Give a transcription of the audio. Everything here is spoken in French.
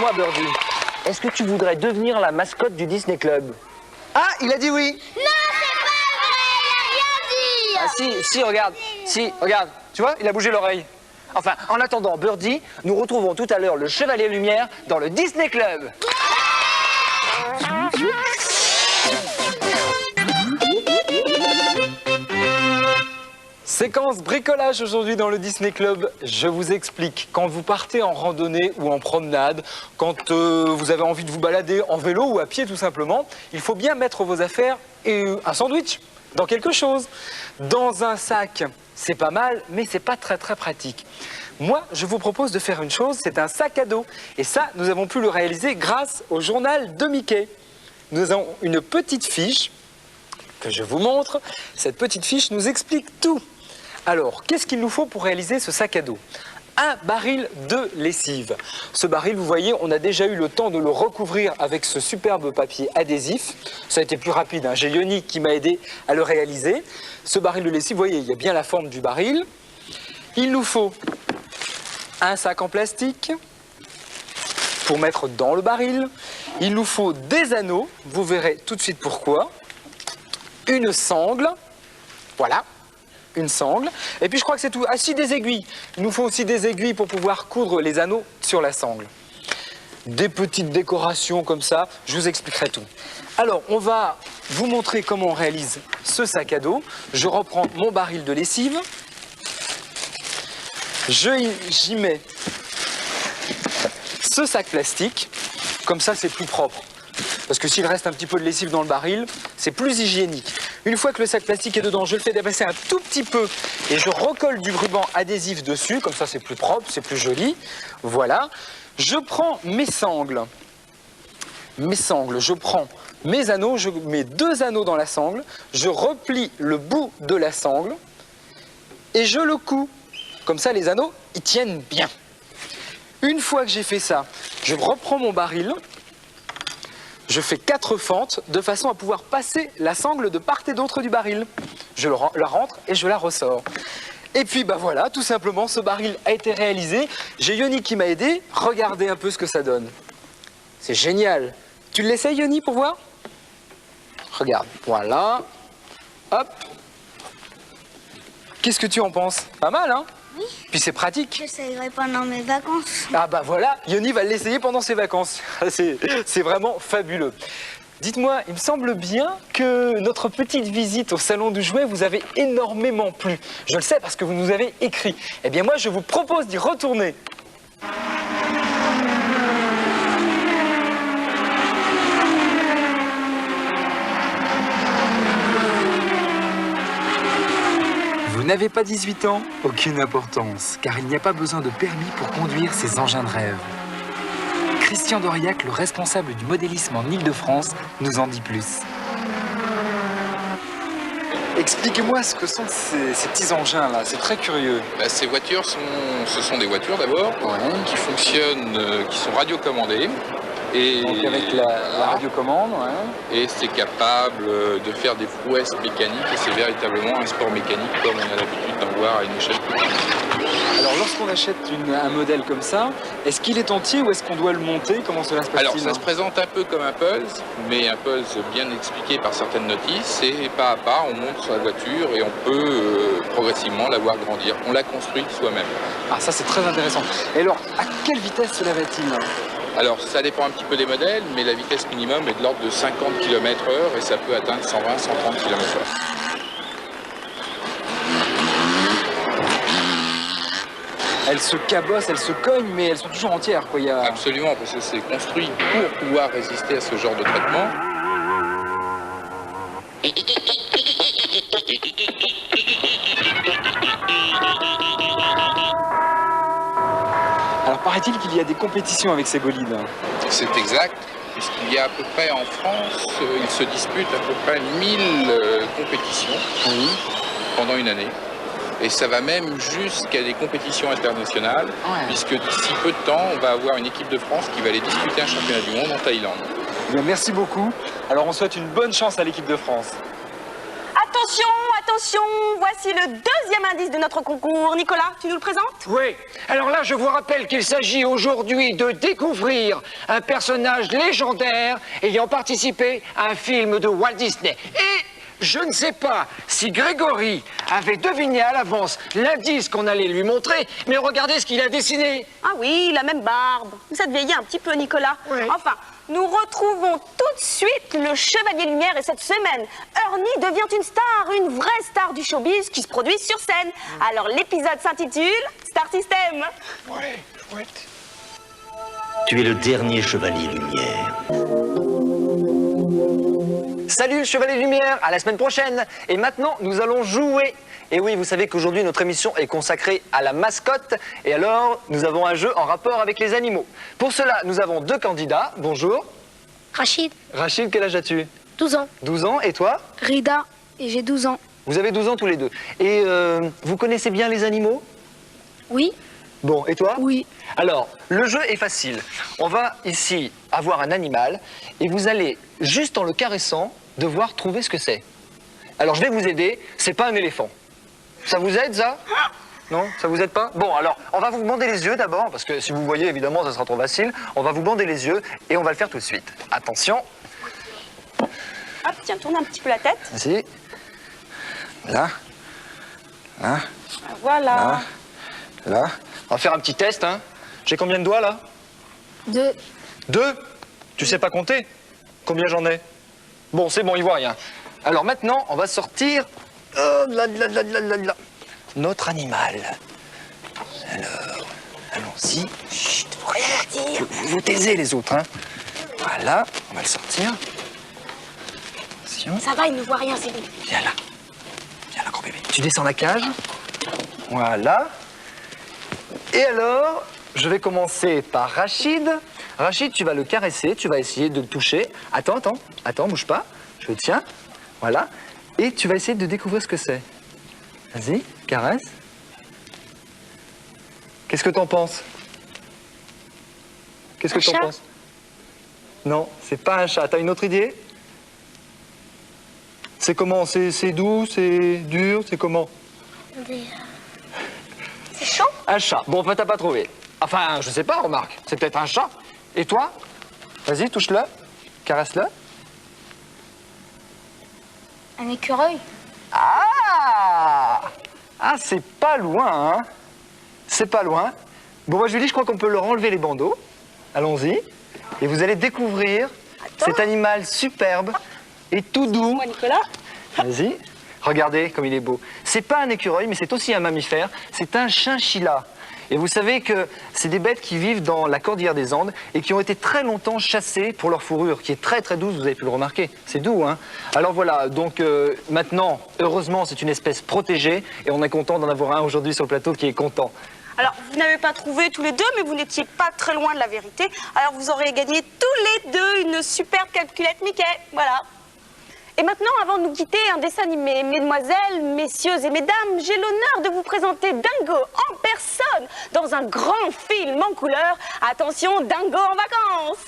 Dis-moi, Birdie, est-ce que tu voudrais devenir la mascotte du Disney Club? Ah, il a dit oui. Non, c'est pas vrai, il a rien dit. Ah si, regarde. Tu vois, il a bougé l'oreille. Enfin, en attendant, Birdie, nous retrouvons tout à l'heure le Chevalier Lumière dans le Disney Club. Séquence bricolage aujourd'hui dans le Disney Club. Je vous explique. Quand vous partez en randonnée ou en promenade, quand vous avez envie de vous balader en vélo ou à pied tout simplement, il faut bien mettre vos affaires et un sandwich dans quelque chose. Dans un sac, c'est pas mal, mais c'est pas très pratique. Moi, je vous propose de faire une chose, c'est un sac à dos. Et ça, nous avons pu le réaliser grâce au journal de Mickey. Nous avons une petite fiche que je vous montre. Cette petite fiche nous explique tout. Alors, qu'est-ce qu'il nous faut pour réaliser ce sac à dos? Un baril de lessive. Ce baril, vous voyez, on a déjà eu le temps de le recouvrir avec ce superbe papier adhésif. Ça a été plus rapide, hein. J'ai Yoni qui m'a aidé à le réaliser. Ce baril de lessive, vous voyez, il y a bien la forme du baril. Il nous faut un sac en plastique pour mettre dans le baril. Il nous faut des anneaux, vous verrez tout de suite pourquoi. Une sangle, voilà. Une sangle, et puis je crois que c'est tout. Ah si, des aiguilles. Il nous faut aussi des aiguilles pour pouvoir coudre les anneaux sur la sangle. Des petites décorations comme ça, je vous expliquerai tout. Alors, on va vous montrer comment on réalise ce sac à dos. Je reprends mon baril de lessive. J'y mets ce sac plastique, comme ça c'est plus propre. Parce que s'il reste un petit peu de lessive dans le baril, c'est plus hygiénique. Une fois que le sac plastique est dedans, je le fais dépasser un tout petit peu et je recolle du ruban adhésif dessus, comme ça c'est plus propre, c'est plus joli. Voilà. Je prends mes sangles. Je prends mes anneaux, je mets 2 anneaux dans la sangle, je replie le bout de la sangle et je le couds. Comme ça les anneaux, ils tiennent bien. Une fois que j'ai fait ça, je reprends mon baril. Je fais 4 fentes de façon à pouvoir passer la sangle de part et d'autre du baril. Je la rentre et je la ressors. Et puis bah voilà, tout simplement, ce baril a été réalisé. J'ai Yoni qui m'a aidé. Regardez un peu ce que ça donne. C'est génial. Tu l'essayes, Yoni, pour voir? Regarde, voilà. Hop. Qu'est-ce que tu en penses? Pas mal, hein? Oui. Puis c'est pratique. J'essayerai pendant mes vacances. Ah bah voilà, Yoni va l'essayer pendant ses vacances. C'est vraiment fabuleux. Dites-moi, il me semble bien que notre petite visite au salon du jouet vous avait énormément plu. Je le sais parce que vous nous avez écrit. Eh bien moi, je vous propose d'y retourner. Vous n'avez pas 18 ans? Aucune importance, car il n'y a pas besoin de permis pour conduire ces engins de rêve. Christian Doriac, le responsable du modélisme en Île-de-France, nous en dit plus. Expliquez-moi ce que sont ces petits engins-là, c'est très curieux. Ces voitures, ce sont des voitures d'abord, qui fonctionnent, qui sont radiocommandées. Et donc avec la radiocommande, ouais. Et c'est capable de faire des prouesses mécaniques et c'est véritablement un sport mécanique comme on a l'habitude d'en voir à une échelle plus petite. Alors lorsqu'on achète un modèle comme ça, est-ce qu'il est entier ou est-ce qu'on doit le monter? Comment cela se passe-t-il? Alors ça se présente un peu comme un puzzle, mais un puzzle bien expliqué par certaines notices et pas à pas on monte sur la voiture et on peut progressivement la voir grandir. On la construit soi-même. Ah ça c'est très intéressant. Et alors à quelle vitesse cela va-t-il? Alors ça dépend un petit peu des modèles, mais la vitesse minimum est de l'ordre de 50 km/h et ça peut atteindre 120-130 km/h. Elles se cabossent, elles se cognent, mais elles sont toujours entières, quoi. Absolument, parce que c'est construit pour pouvoir résister à ce genre de traitement. Alors paraît-il qu'il y a des compétitions avec ces bolides. C'est exact, puisqu'il y a à peu près en France, il se dispute à peu près 1000 compétitions pendant une année. Et ça va même jusqu'à des compétitions internationales, puisque d'ici peu de temps, on va avoir une équipe de France qui va aller disputer un championnat du monde en Thaïlande. Bien, merci beaucoup. Alors on souhaite une bonne chance à l'équipe de France. Attention, attention, voici le deuxième indice de notre concours. Nicolas, tu nous le présentes? Oui, alors là je vous rappelle qu'il s'agit aujourd'hui de découvrir un personnage légendaire ayant participé à un film de Walt Disney. Et je ne sais pas si Grégory avait deviné à l'avance l'indice qu'on allait lui montrer, mais regardez ce qu'il a dessiné. Ah oui, la même barbe. Ça te vieillit un petit peu, Nicolas. Oui. Enfin, nous retrouvons tout de suite le Chevalier Lumière et cette semaine, Ernie devient une star, une vraie star du showbiz qui se produit sur scène. Alors l'épisode s'intitule Star System. Ouais, chouette. Tu es le dernier chevalier lumière. Salut le Chevalier Lumière, à la semaine prochaine. Et maintenant, nous allons jouer. Et oui, vous savez qu'aujourd'hui, notre émission est consacrée à la mascotte. Et alors, nous avons un jeu en rapport avec les animaux. Pour cela, nous avons deux candidats. Bonjour. Rachid, Rachid, quel âge as-tu? 12 ans. 12 ans. Et toi? Rida, et j'ai 12 ans. Vous avez 12 ans tous les deux. Et vous connaissez bien les animaux? Oui, Bon, et toi? oui. Alors, le jeu est facile. On va ici avoir un animal et vous allez, juste en le caressant, devoir trouver ce que c'est. Alors, je vais vous aider. C'est pas un éléphant. Ça vous aide, ça? Non? Ça vous aide pas? Bon, alors, on va vous bander les yeux d'abord, parce que si vous voyez, évidemment, ça sera trop facile. On va vous bander les yeux et on va le faire tout de suite. Attention. Hop, tiens, tourne un petit peu la tête. Ici. Là. Là. Voilà. Là. On va faire un petit test, hein. J'ai combien de doigts, là? 2. 2? Tu sais pas compter? Combien j'en ai? Bon, c'est bon, il voit rien. Alors maintenant, on va sortir notre animal. Alors, allons-y. Chut, faut rien dire. Vous taisez les autres, hein. Voilà, on va le sortir. Attention. Ça va, il ne voit rien, c'est bon. Viens là. Viens là, gros bébé. Tu descends la cage. Voilà. Et alors, je vais commencer par Rachid. Rachid, tu vas le caresser, tu vas essayer de le toucher. Attends, bouge pas. Je le tiens. Voilà. Et tu vas essayer de découvrir ce que c'est. Vas-y, caresse. Qu'est-ce que t'en penses? Qu'est-ce que t'en chat? penses? Non, c'est pas un chat. T'as une autre idée? C'est comment? C'est doux, c'est dur, c'est comment? C'est chaud? Un chat. Bon, enfin, t'as pas trouvé. Enfin, je sais pas, remarque. C'est peut-être un chat. Et toi? Vas-y, touche-le. Caresse-le. Un écureuil. Ah! Ah, c'est pas loin, hein? C'est pas loin. Bon, moi, Julie, je crois qu'on peut leur enlever les bandeaux. Allons-y. Et vous allez découvrir cet animal superbe et tout doux. Moi, Nicolas. Vas-y. Regardez comme il est beau. C'est pas un écureuil, mais c'est aussi un mammifère. C'est un chinchilla. Et vous savez que c'est des bêtes qui vivent dans la cordillère des Andes et qui ont été très longtemps chassées pour leur fourrure, qui est très très douce, vous avez pu le remarquer. C'est doux, hein? Alors voilà, donc maintenant, heureusement, c'est une espèce protégée et on est content d'en avoir un aujourd'hui sur le plateau qui est content. Alors, vous n'avez pas trouvé tous les deux, mais vous n'étiez pas très loin de la vérité. Alors, vous aurez gagné tous les deux une superbe calculette Mickey. Voilà. Et maintenant, avant de nous quitter, un dessin animé. Mesdemoiselles, messieurs et mesdames, j'ai l'honneur de vous présenter Dingo en personne dans un grand film en couleur. Attention, Dingo en vacances.